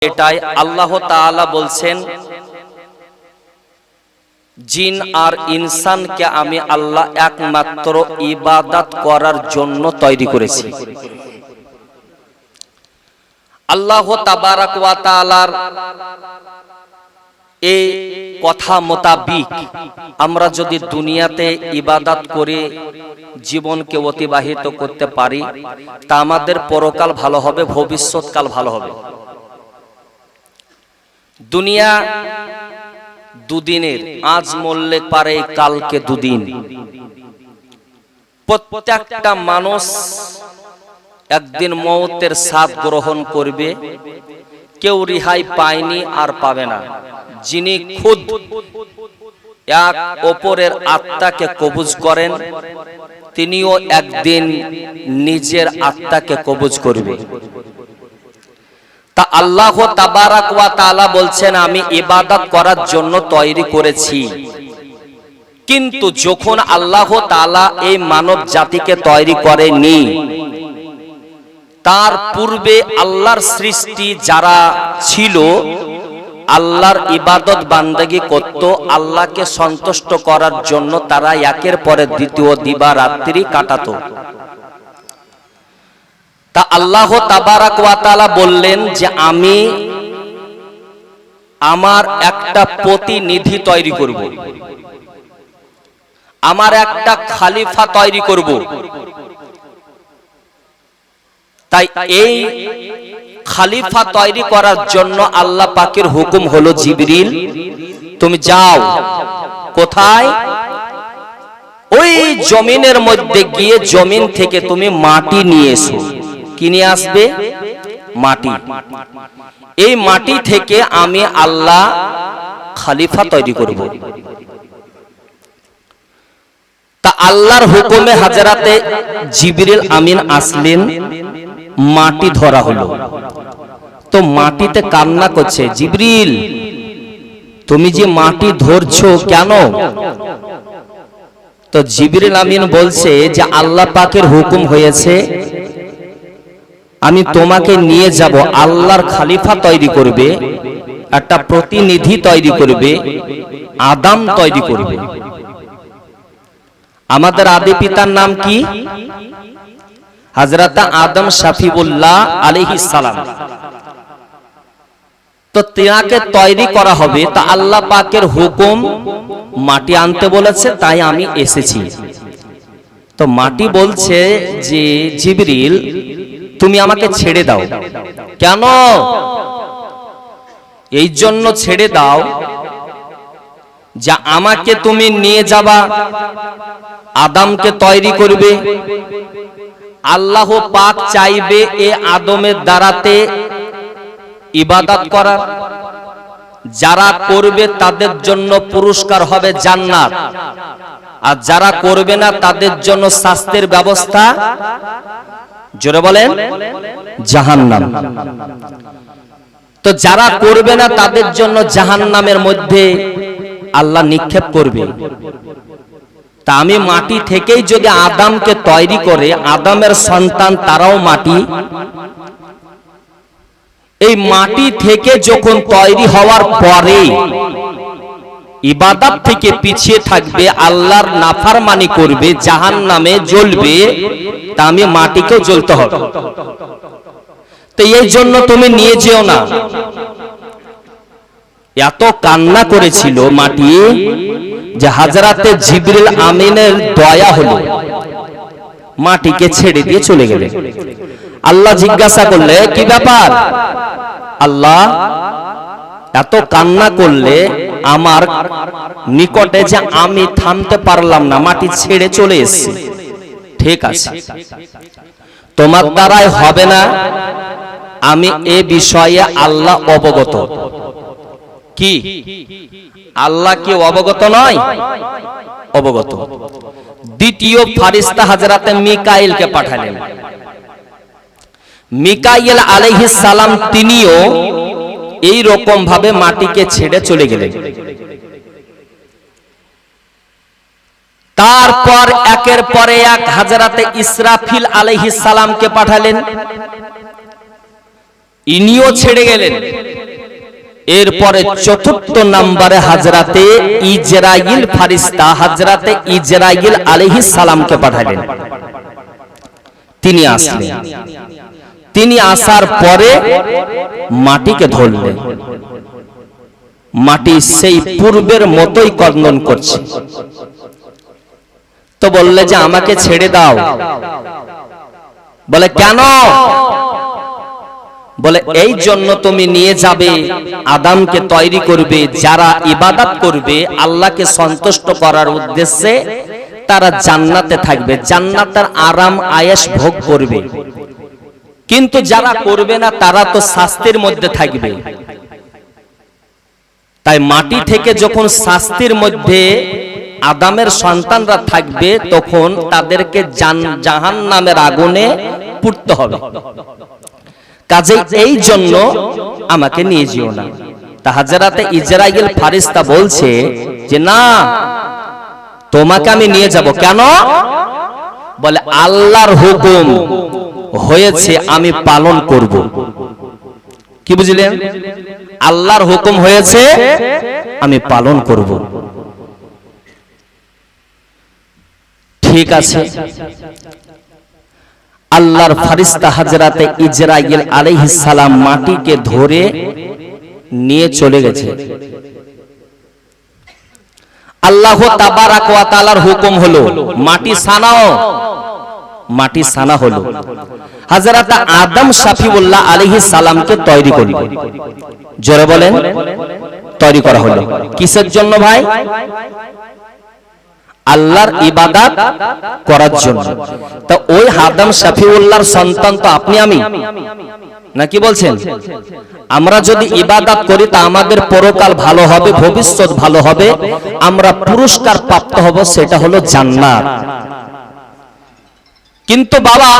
এটাই আল্লাহ তাআলা বলছেন, জিন আর ইনসানকে আমি আল্লাহ একমাত্র ইবাদত করার জন্য তৈরি করেছি। আল্লাহ তাবারাক ওয়া তাআলার এই কথা মোতাবিক আমরা যদি দুনিয়াতে ইবাদত করে জীবনকে অতিবাহিত করতে পারি, তা আমাদের পরকাল ভালো হবে, ভবিষ্যৎকাল ভালো হবে। দুনিয়া দুদিনের, আজ মরলে পারে কালকে দুদিন। প্রত্যেকটা মানুষ একদিন মওতের স্বাদ গ্রহণ করবে, কেউ রেহাই পায়নি আর পাবে না। যিনি খুদ এক অপরের আত্মাকে কবজ করেন, তিনিও একদিন নিজের আত্মাকে কবজ করবে। তা আল্লাহ তাবারাক ওয়া তাআলা বলছেন, আমি ইবাদত করার জন্য তৈরি করেছি। কিন্তু যখন আল্লাহ তাআলা এই মানব জাতিকে তৈরি করেনি, তার পূর্বে আল্লাহর সৃষ্টি যারা ছিল, আল্লাহর ইবাদত বান্দাগি করত, আল্লাহকে সন্তুষ্ট করার জন্য তারা একের পরে দ্বিতীয় দিবারাত্রি কাটাতো। তা আল্লাহ তাবারাক ওয়া তাআলা বললেন যে আমি আমার একটা প্রতিনিধি তৈরি করব, আমার একটা খলিফা তৈরি করব। তাই এই খলিফা তৈরি করার জন্য আল্লাহ পাকের হুকুম হলো, জিবরিল তুমি যাও। কোথায়? ওই জমিনের মধ্যে গিয়ে জমিন থেকে তুমি মাটি নিয়ে এসো। কি নিয়ে আসবে? মাটি। এই মাটি থেকে আমি আল্লাহ খলিফা তৈরি করব। তা আল্লাহর হুকুমে হাজরাতে জিবরিল আমিন আসলেন, মাটি ধরা হলো। তো মাটিতে কান্না করছে, জিবরিল তুমি যে মাটি ধরছো কেন? তো জিবরিল আমিন বলছে যে আল্লাহ পাকের হুকুম হয়েছে, আমি তোমাকে নিয়ে যাব, আল্লাহর খলিফা তৈরি করবে, একটা প্রতিনিধি তৈরি করবে, আদম তৈরি করবে। আমাদের আদি পিতার নাম কি? হযরত আদম শাফিউল্লাহ আলাইহিস সালাম। তো তিনাকে তৈরি করা হবে। তা আল্লাহ পাকের হুকুম, মাটি আনতে বলেছে, তাই আমি এসেছি। তো মাটি বলছে যে জিবরিল তুমি আমাকে ছেড়ে দাও। কেন? এই জন্য ছেড়ে দাও যা আমাকে তুমি নিয়ে যাবা, আদমকে তৈরি করবে। আল্লাহ পাক চাইবে এ আদমের দ্বারাতে ইবাদত করা, যারা করবে তাদের জন্য পুরস্কার হবে জান্নাত, আর যারা করবে না তাদের জন্য শাস্তির ব্যবস্থা, জোরে বলেন, জাহান্নাম। তো যারা করবে না তাদের জন্য জাহান্নামের মধ্যে আল্লাহ নিক্ষেপ করবে। তা আমি মাটি থেকেই যদি আদমকে তৈরি করে, আদমের সন্তান তারাও মাটি, এই মাটি থেকে যখন তৈরি হওয়ার পরে ইবাদত থেকে পিছিয়ে থাকবে, আল্লাহর নাফরমানি করবে, জাহান্নামে জ্বলবে, তা আমি মাটিকেও জ্বলতে হবে। তো এই জন্য তুমি নিয়ে যেও না। এত কান্না করেছিল মাটি যে হযরতে জিবরিল আমিনের দয়া হলো, মাটিকে ছেড়ে দিয়ে চলে গেলেন। আল্লাহ জিজ্ঞাসা করলে কি ব্যাপার? আল্লাহ এত কান্না করলে আমার নিকটে যে আমি থামতে পারলাম না, মাটি ছেড়ে চলে এসেছি। ঠিক আছে, তোমার দ্বারাই হবে না, আমি এ বিষয়ে আল্লাহ অবগত। কি আল্লাহ কি অবগত নয়? অবগত। দ্বিতীয় ফারিস্তা হযরতে মিকাইলকে পাঠালেন। মিকাইল আলাইহিস সালাম তিনিও এই রকম ভাবে মাটিকে ছেড়ে চলে গেলেন। তারপর একের পরে এক হযরতে ইসরাফিল আলাইহিস সালামকে পাঠালেন। ইনিও ছেড়ে গেলেন। এরপরে চতুর্থ নম্বরে হযরতে ইজরাইল ফেরেশতা হযরতে ইজরাইল আলাইহিস সালামকে পাঠালেন। তিনি আসলেন। তিনি আসার পরে মাটিকে ধরলেন। মাটি সেই পূর্বের মতোই কর্ণন করছে। তো বললে যে আমাকে ছেড়ে দাও। বলে কেন? বলে এই জন্য তুমি নিয়ে যাবে, আদমকে তৈরি করবে, যারা ইবাদত করবে আল্লাহকে সন্তুষ্ট করার উদ্দেশ্যে তারা জান্নাতে থাকবে, জান্নাতের আরাম আয়েশ ভোগ করবে। কিন্তু যারা করবে না তারা তো শাস্তির মধ্যে থাকবে। তাই মাটি থেকে যখন শাস্তির মধ্যে আদমের সন্তানরা থাকবে তখন তাদেরকে জাহান্নামের আগুনে পুড়তে হবে। কাজেই এই জন্য আমাকে নিয়ে যেও না। তা হযরতে ইজরাইল ফেরেশতা বলছে যে না, তোমাকে আমি নিয়ে যাব। কেন? বলে আল্লাহর হুকুম হয়েছে, আমি পালন করব। কি বুঝলেন? আল্লাহর হুকুম হয়েছে, আমি পালন করব। ঠিক আছে। আল্লাহর ফেরেশতা হযরতে ইজরাইল আলাইহিস সালাম মাটিকে ধরে নিয়ে চলে গেছে। আল্লাহ তাবারাক ওয়া তাআলার হুকুম হলো মাটি সানাও। মাটি সানা হলো। হযরত আদম শাফিউল্লাহ আলাইহিস সালামকে তৈরি করল। জোরে বলেন, তৈরি করা হলো। কিসের জন্য ভাই? আল্লাহর ইবাদত করার জন্য। তো ওই আদম শাফিউল্লাহর সন্তান তো আপনি আমি, নাকি বলছেন? আমরা যদি ইবাদত করি তা আমাদের পরকাল ভালো হবে, ভবিষ্যৎ ভালো হবে, আমরা পুরস্কার প্রাপ্ত হব, সেটা হলো জান্নাত। কিন্তু বাবা,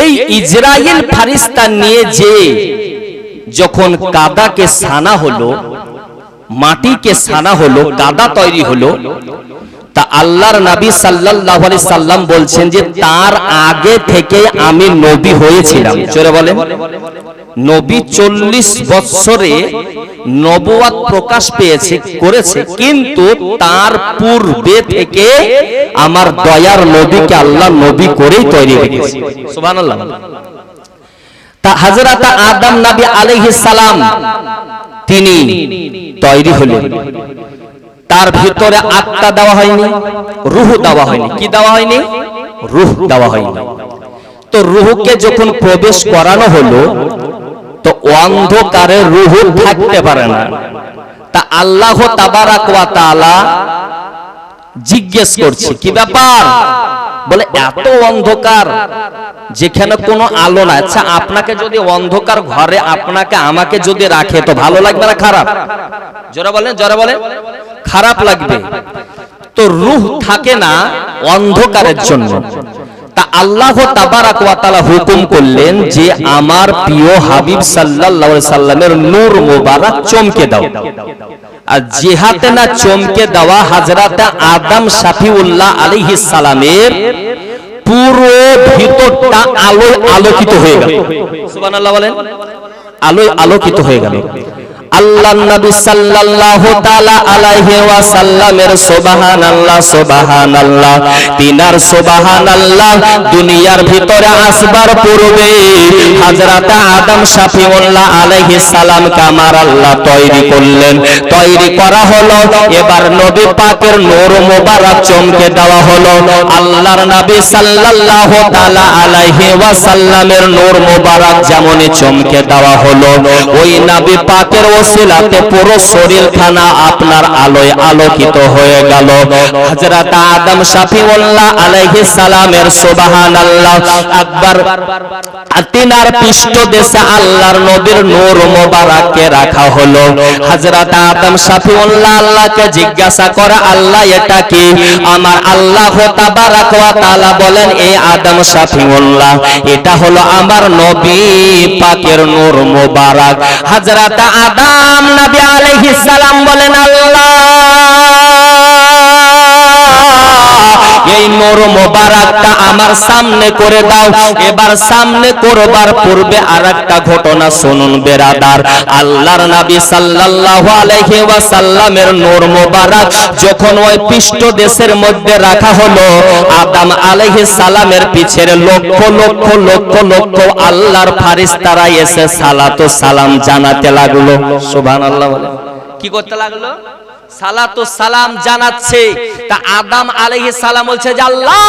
এই ইজরাইল ফেরেশতা নিয়ে যে যখন কাদাকে সানা হলো, মাটিকে সানা হলো, কাদা তৈরি হলো, তা আল্লাহর নবী সাল্লাল্লাহু আলাইহি সাল্লাম বলছেন যে তার আগে থেকে আমি নবী হয়েছিলাম। জোরে বলেন। নবী 40 বছরে নবুয়ত প্রকাশ পেয়েছে করেছে, কিন্তু তার পূর্বে থেকে আমার দয়ার নবীকে আল্লাহ নবী করেই তৈরি রেখেছে। সুবহানাল্লাহ। তা হযরত আদম নবী আলাইহিস সালাম তিনি তৈরি হলেন। তার ভিতরে আত্মা দেওয়া হয়নি, রূহ দেওয়া হয়নি। কি দেওয়া হয়নি? রূহ দেওয়া হয়নি। তো রূহকে যখন প্রবেশ করানো হলো তো অন্ধকারে রূহ থাকতে পারে না। তা আল্লাহ তাবারাক ওয়া তাআলা জিজ্ঞেস করছে কি ব্যাপার? বলে এত অন্ধকার, যেখানে কোনো আলো না। আচ্ছা, আপনাকে যদি অন্ধকার ঘরে আপনাকে আমাকে যদি রাখে তো ভালো লাগবে না খারাপ? জোরে বলেন, জোরে বলেন। খারাপ লাগবে। তো রূহ থাকে না অন্ধকারের জন্য। তা আল্লাহ তাবারাক ওয়া তাআলা হুকুম করলেন যে আমার প্রিয় হাবিব সাল্লাল্লাহু আলাইহি সাল্লামের নূর মোবারক চমকে দাও। আর জিহাতে না চমকে দেওয়া হযরত আদম শাফিউল্লাহ আলাইহিস সালামের পুরো ভিতরটা আলোয় আলোকিত হয়ে গেল। সুবহানাল্লাহ বলেন। আলোয় আলোকিত হয়ে গেল। আল্লাহর নবী সাল্লাল্লাহু তাআলা আলাইহি ওয়াসাল্লামের সুবহানাল্লাহ সুবহানাল্লাহ তিনার সুবহানাল্লাহ দুনিয়ার ভিতরে আসবার পূর্বে হযরত আদম শাফিউল্লাহ আলাইহিস সালামকে আমার আল্লাহ তৈরি করলেন। তৈরি করা হলো, এবার নবী পাকের নূর মোবারক চমকে দেওয়া হলো। আল্লাহর নবী সাল্লাল্লাহু তাআলা আলাইহি ওয়াসাল্লামের নূর মোবারক যেমন চমকে দেওয়া হলো, ওই নবী পাকের ওসিলাতে পুরো শরীরখানা আপনার আলোয় আলোকিত হয়ে গেল। হযরত আদম শাফিউল্লাহ আলাইহিস সালামের সুবহানাল্লাহ আকবার তিনার পৃষ্ঠদেশে আল্লাহর নবীর নূর মোবারককে রাখা হলো। হযরত আদম শাফিউল্লাহ আল্লাহকে জিজ্ঞাসা করে, আল্লাহ এটা কি? আমার আল্লাহ তাবারাক ওয়া তাআলা বলেন, এই আদম শাফিউল্লাহ এটা হলো আমার নবী পাকের নূর মোবারক। হযরত আদম নবী আলাইহিস সালাম বলেন, আল্লাহ এই নূর মোবারকটা আমার সামনে করে দাও। এবার সামনে করবার পূর্বে আরেকটা ঘটনা শুনুন বেরাদার। আল্লাহর নবী সাল্লাল্লাহু আলাইহি ওয়াসাল্লামের নূর মোবারক যখন ওই পৃষ্ঠ দেশের মধ্যে রাখা হলো, আদম আলাইহিস সালামের পিছের লক্ষ লক্ষ লক্ষ লক্ষ আল্লাহর ফেরেশতারা এসে সালাত ও সালাম জানাতে লাগলো। সুবহানাল্লাহ বলে কি করতে লাগলো? সালাত ও সালাম জানাচ্ছে। তা আদম আলাইহিস সালাম বলছে যে আল্লাহ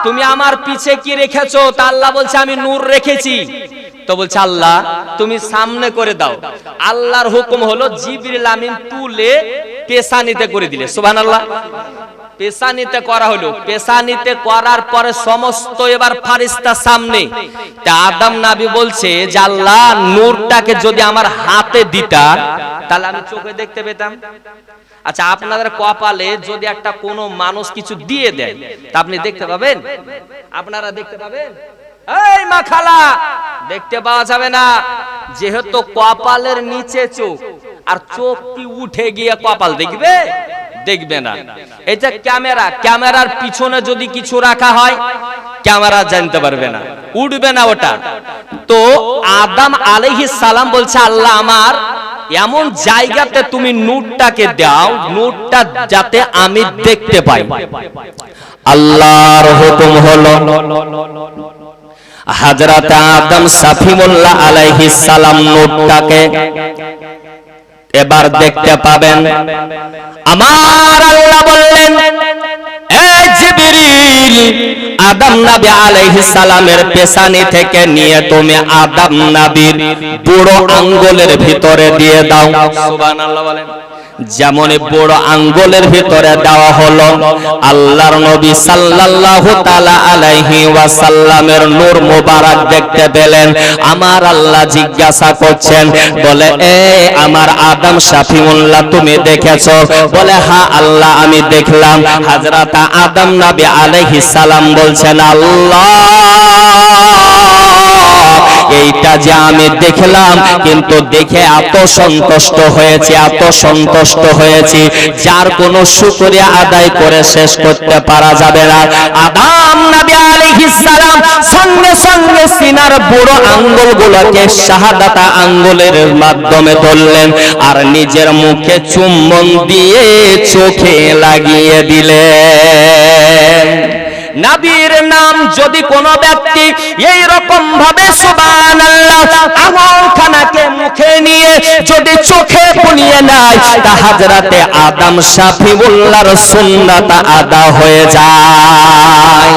তুমি আমার পিছে কি রেখেছো? তা আল্লাহ বলছে আমি নূর রেখেছি। তো বলছে আল্লাহ তুমি সামনে করে দাও। আল্লাহর হুকুম হলো জিবরিল আমিন তুলে পেশানিতে করে দিলে। সুবহানাল্লাহ। পেশানিতে করা হলো। পেশানিতে করার পরে সমস্ত এবার ফেরেশতা সামনে। তা আদম নবী বলছে যে আল্লাহ নূরটাকে যদি আমার হাতে দিতা তাহলে আমি চোখে দেখতে পেতাম। আচ্ছা আপনাদের কপালে যদি একটা কোনো মানুষ কিছু দিয়ে দেয় তা আপনি দেখতে পাবেন? আপনারা দেখতে পাবেন? এই মা খালা দেখতে পাওয়া যাবে না, যেহেতু কপালের নিচে চোখ, আর চোখ কি উঠে গিয়ে কপাল দেখবে? দেখবে না। এটা ক্যামেরা, ক্যামেরার পিছনে যদি কিছু রাখা হয় ক্যামেরা জানতে পারবে না, উঠবে না ওটা। তো আদম আলাইহিস সালাম বলছে আল্লাহ আমার এমন জায়গাতে তুমি নূরটাকে দাও, নূরটা যাতে আমি দেখতে পাই। আল্লাহর হুকুম হলো হযরত আদম সাফিউল্লাহ আলাইহিস সালাম নূরটাকে এবার দেখতে পাবেন। আমার আল্লাহ বললেন এই জিবরিল আদম নবী আলাইহিস সালামের পেশানি থেকে নিয়ে তুমি আদম নবীর বুড়ো আঙ্গুলের ভিতরে দিয়ে দাও। সুবহানাল্লাহ বলেন। যেমন বড় আঙ্গুলের ভিতরে দেওয়া হলো, আল্লাহর নবী সাল্লাল্লাহু তাআলা আলাইহি ওয়াসাল্লামের নূর মোবারক দেখতে পেলেন। আমার আল্লাহ জিজ্ঞাসা করছেন, বলে এ আমার আদম শাফিউল্লাহ তুমি দেখেছো? বলে হ্যাঁ আল্লাহ আমি দেখলাম। হযরত আদম নবী আলাইহিস সালাম বলছেন আল্লাহ এইটা যে আমি দেখলাম, কিন্তু দেখে এত সন্তুষ্ট হয়েছে, এত সন্তুষ্ট হয়েছি যার কোনো শুকরিয়া আদায় করে শেষ করতে পারা যাবে না। আদম নবী আলাইহিস সালাম সঙ্গে সঙ্গে সিনার বুড়ো আঙ্গুলগুলোকে শাহাদাতা আঙ্গুলের মাধ্যমে ধরলেন আর নিজের মুখে চুম্বন দিয়ে চোখে লাগিয়ে দিলেন। নবীর নাম যদি কোন ব্যক্তি এই রকম ভাবে সুবহানাল্লাহ আঙ্গুলখানাকে মুখে নিয়ে যদি চোখে বুলিয়ে নেয় তা হযরতে আদম শাফিউল্লাহর সুন্নাত আদা হয়ে যায়।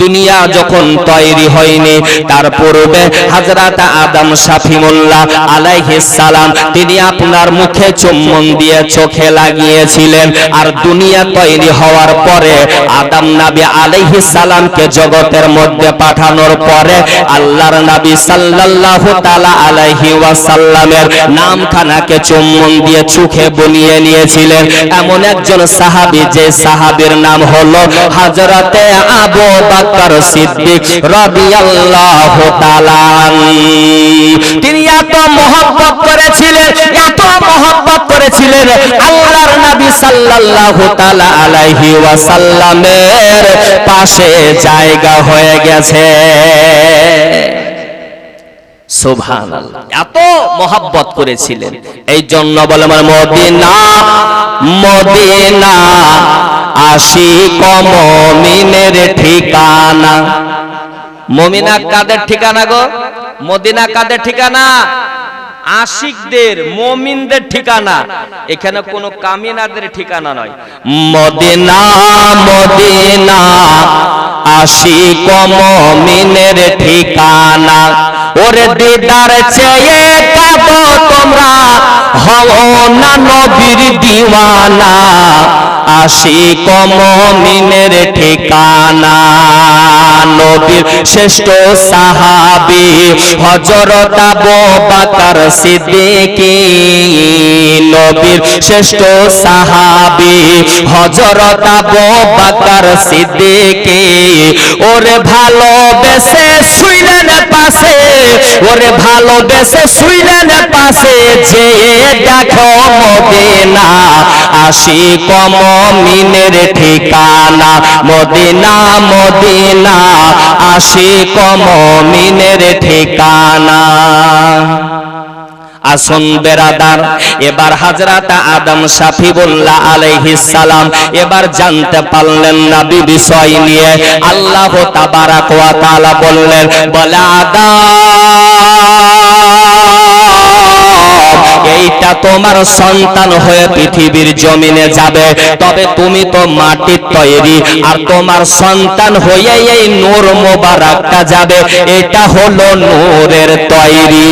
দুনিয়া যখন তৈরি হয়নি তার পূর্বে হযরত আদম শাফিউল্লাহ আলাইহিস সালাম তিনি আপনার মুখে চুম্বন দিয়ে চোখে লাগিয়েছিলেন। আর দুনিয়া তৈরি হওয়ার পরে আদম নবী আলাইহিস সালামকে জগতের মধ্যে পাঠানোর পরে আল্লাহর নবী সাল্লাল্লাহু তাআলা আলাইহি ওয়াসাল্লামের নামখানাকে চুম্বন দিয়ে চোখে বুলিয়ে নিয়েছিলেন এমন একজন সাহাবী, যে সাহাবীর নাম হলো হযরতে আবু বকর সিদ্দিক রাদিয়াল্লাহু তাআলা। তিনি এত মহব্বত করেছিলেন, এত মহব্বত করেছিলেন আল্লাহর নবী সাল্লাল্লাহু তাআলা আলাইহি ওয়াসাল্লামের পাশে জায়গা হয়ে গেছে। সুবহানাল্লাহ, এত মহব্বত করেছিলেন। এই জন্য বলে মদিনা মদিনা আশিক মুমিনের ঠিকানা। মুমিনা কাদের ঠিকানা গো? মদিনা কাদের ঠিকানা? আশিকদের, মুমিনদের ঠিকানা। এখানে কোনো কামিনাদের ঠিকানা নয়। মদিনা মদিনা আশিক মুমিনের ঠিকানা। ওরে দিদার চেয়ে কাঁদো তোমরা, হও না নবীর দিওয়ানা। আশিক মুমিনের ঠিকানা। নবীর শ্রেষ্ঠ সাহাবী হযরত আবু বকর সিদ্দিক। নবীর শ্রেষ্ঠ সাহাবী হযরত আবু বকর সিদ্দিক। ওরে ভালোবেসে শুইলেন পাশে, ওরে ভালোবেসে শুইলেন পাশে যে দেখো মদিনা, আশিক মুমিনের ঠিকানা। মদিনা মদিনা আশিক মুমিনের ঠিকানা। আসুন বেরাদার, এবার হযরত আদম শাফিউল্লাহ আলাইহিস সালাম এবার জানতে পারলেন নবী বিষয় নিয়ে। আল্লাহ তাবারাক ওয়া তাআলা বললেন, বলে আদম এইটা তোমার সন্তান হয়ে পৃথিবীর জমিনে যাবে, তবে তুমি তো মাটির তৈরি, আর তোমার সন্তান হয়ে এই নূর মোবারকটা যাবে, এটা হলো নূরের তৈরি।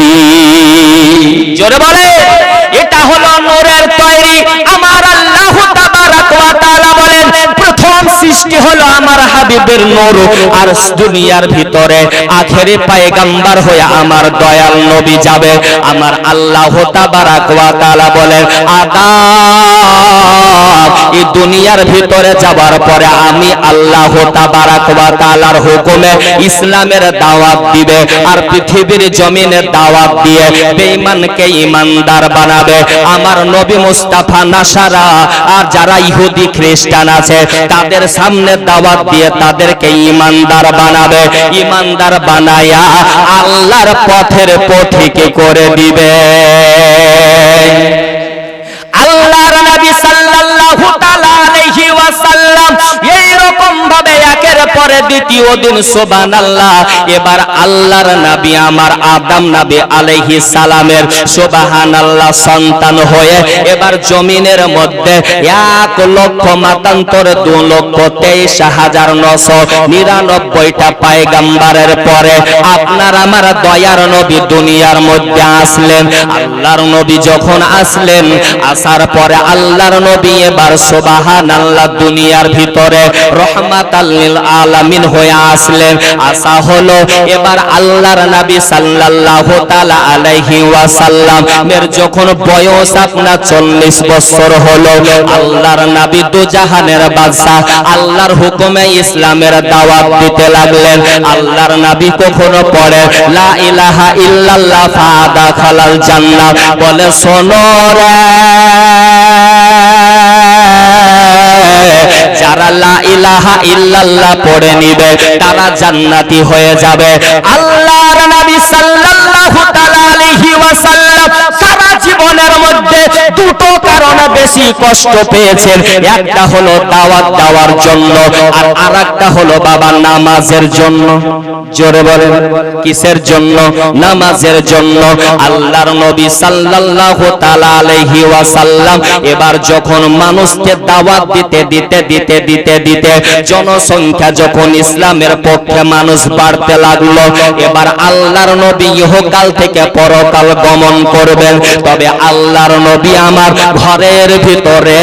জোরে বলে, এটা হলো নূরের তৈরি। আমার আল্লাহ তাবারাক ওয়া তাআলা বলেন, প্রথম সৃষ্টি হলো আমার হাবিবের নূর, আর দুনিয়ার ভিতরে আখেরি পয়গম্বর হয়ে আমার দয়াল নবী যাবে। আমার আল্লাহ তাবারাক ওয়া তাআলা বলেন, আদম এই দুনিয়ার ভিতরে যাবার পরে আমি আল্লাহ তাবারাক ওয়া তাআলার হুকুমে ইসলামের দাওয়াত দিবে, আর পৃথিবীর জমিনে দাওয়াত দিয়ে বেঈমানকে ঈমানদার বানাবে। আমার নবী মুস্তাফা নাসারা আর যারা ইহুদি খ্রিস্টান আছে তাদের সামনে দাওয়াত দিয়ে তাদেরকে ঈমানদার বানাবে। ঈমানদার বানায়া আল্লাহর পথের পথিক করে দিবে। আল্লাহর নবী সাল্লাল্লাহু তাআলা আলাইহি ওয়াসাল্লাম এই রকম ভাবে একের পরে দ্বিতীয় দিন সুবহানাল্লাহ, এবার আল্লাহর নবী আমার আদম নবী আলাইহিস সালামের সুবহানাল্লাহ সন্তান হয়ে এবার জমিনের মধ্যে 1 লক্ষ মাতান্তর 2,23,999টা পয়গম্বরের পরে আপনার আমার দয়ার নবী দুনিয়ার মধ্যে আসলেন। আল্লাহর নবী যখন আসলেন, আসার পরে আল্লাহর নবী এবার সুবহানাল্লাহ দুনিয়ার ভিতরে রহমাতাল লিল আলামিন হয়ে আসলেন। আসা হলো এবার আল্লাহর নবী সাল্লাল্লাহু তাআলা আলাইহি ওয়াসাল্লাম এর যখন বয়স আপনার 40 বছর হলো, আল্লাহর নবী দু জাহানের বাদশা, আল্লাহর হুকুমে ইসলামের দাওয়াত দিতে লাগলেন। আল্লাহর নবী কখনো পড়ে লা ইলাহা ইল্লাল্লাহ ফাদাখালাল জান্নাহ, বলে শোনো রে যারা লা ইলাহা ইল্লাল্লাহ পড়ে নিবে তারা জান্নাতি হয়ে যাবে। আল্লাহর নবী সাল্লাল্লাহু তাআলা আলাইহি ওয়াসাল্লাম সারা জীবনের মধ্যে দুটো কারণে বেশি কষ্ট পেয়েছেন। একটা হলো দাওয়াত দেওয়ার জন্য, আর আরেকটা হলো বাবা নামাজের জন্য। জোরে বলেন, কিসের জন্য? নামাজের জন্য। আল্লাহর নবী সাল্লাল্লাহু তাআলা আলাইহি ওয়াসাল্লাম এবার যখন মানুষকে দাওয়াত দিতে দিতে দিতে দিতে দিতে জনসংখ্যা যখন ইসলামের পক্ষে মানুষ বাড়তে লাগলো, এবার আল্লাহর নবী ইহকাল থেকে পরকাল গমন করবেন। তবে আল্লাহর নবী আমার ঘরের ভিতরে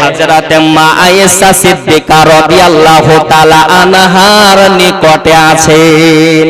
হযরতে মা আয়েশা সিদ্দিকা রাদিয়াল্লাহু তাআলা আনহার নিকটে আছেন।